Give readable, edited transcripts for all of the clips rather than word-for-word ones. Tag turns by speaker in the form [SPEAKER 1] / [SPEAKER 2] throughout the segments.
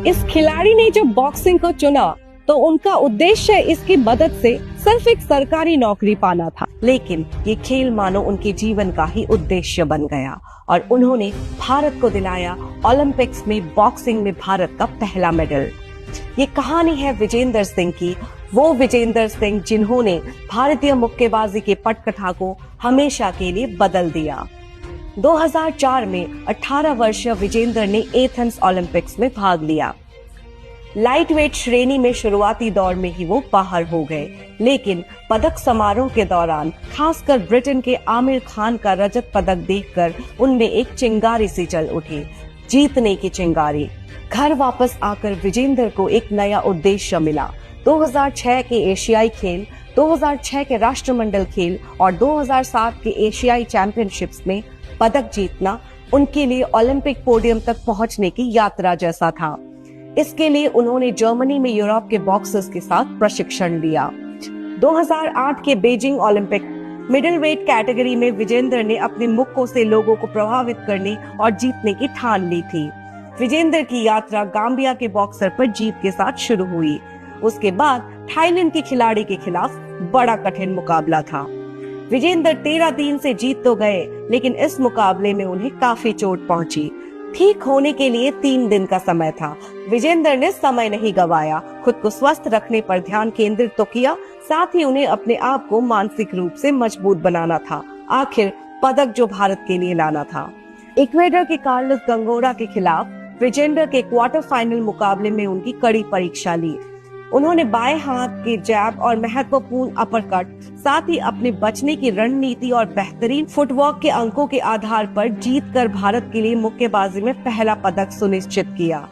[SPEAKER 1] इस खिलाड़ी ने जब बॉक्सिंग को चुना तो उनका उद्देश्य इसकी मदद से सिर्फ एक सरकारी नौकरी पाना था, लेकिन ये खेल मानो उनके जीवन का ही उद्देश्य बन गया और उन्होंने भारत को दिलाया ओलंपिक्स में बॉक्सिंग में भारत का पहला मेडल। ये कहानी है विजेंदर सिंह की, वो विजेंदर सिंह जिन्होंने भारतीय मुक्केबाजी के पटकथा को हमेशा के लिए बदल दिया। 2004 में 18 वर्षीय विजेंदर ने एथेंस ओलंपिक्स में भाग लिया। लाइट वेट श्रेणी में शुरुआती दौर में ही वो बाहर हो गए, लेकिन पदक समारोह के दौरान खासकर ब्रिटेन के आमिर खान का रजत पदक देखकर उनमें एक चिंगारी सी चल उठी, जीतने की चिंगारी। घर वापस आकर विजेंदर को एक नया उद्देश्य मिला। 2006 के एशियाई खेल, 2006 के राष्ट्रमंडल खेल और 2007 के एशियाई चैंपियनशिप्स में पदक जीतना उनके लिए ओलंपिक पोडियम तक पहुंचने की यात्रा जैसा था। इसके लिए उन्होंने जर्मनी में यूरोप के बॉक्सर्स के साथ प्रशिक्षण लिया। 2008 के Beijing Olympic middle weight category में विजेंदर ने अपने मुक्कों से लोगों को प्रभावित करने और जीतने की ठान ली थी। विजेंदर की यात्रा गाम्बिया के बॉक्सर पर जीत के साथ शुरू हुई। उसके बाद थाईलैंड के खिलाड़ी के खिलाफ बड़ा कठिन मुकाबला था। विजेंदर 13-3 से जीत तो गए, लेकिन इस मुकाबले में उन्हें काफी चोट पहुंची। ठीक होने के लिए 3 दिन का समय था। विजेंदर ने समय नहीं गवाया, खुद को स्वस्थ रखने पर ध्यान केंद्रित तो किया, साथ ही उन्हें अपने आप को मानसिक रूप से मजबूत बनाना था। आखिर पदक जो भारत के लिए लाना था। इक्वेडर के कार्लोस गंगोरा के खिलाफ विजेंदर के क्वार्टर फाइनल मुकाबले में उनकी कड़ी परीक्षा ली। उन्होंने बाएं हाथ के जैब और महत्वपूर्ण अपरकट, साथ ही अपने बचने की रणनीति और बेहतरीन फुटवर्क के अंकों के आधार पर जीतकर भारत के लिए मुक्केबाजी में पहला पदक सुनिश्चित किया।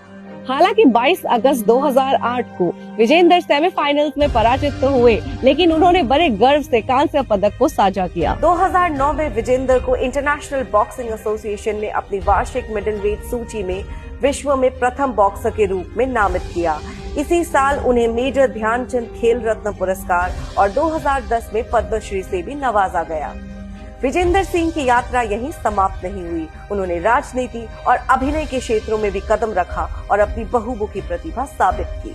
[SPEAKER 1] हालांकि 22 अगस्त 2008 को विजेंदर सेमीफाइनल्स में पराजित तो हुए, लेकिन उन्होंने बड़े गर्व से कांस्य पदक को साझा किया। 2009 में विजेंदर को इंटरनेशनल बॉक्सिंग एसोसिएशन ने अपनी वार्षिक मिडिल वेट सूची में विश्व में प्रथम बॉक्सर के रूप में नामित किया। इसी साल उन्हें मेजर ध्यानचंद खेल रत्न पुरस्कार और 2010 में पद्मश्री से भी नवाजा गया। विजेंदर सिंह की यात्रा यहीं समाप्त नहीं हुई। उन्होंने राजनीति और अभिनय के क्षेत्रों में भी कदम रखा और अपनी बहुमुखी प्रतिभा साबित की।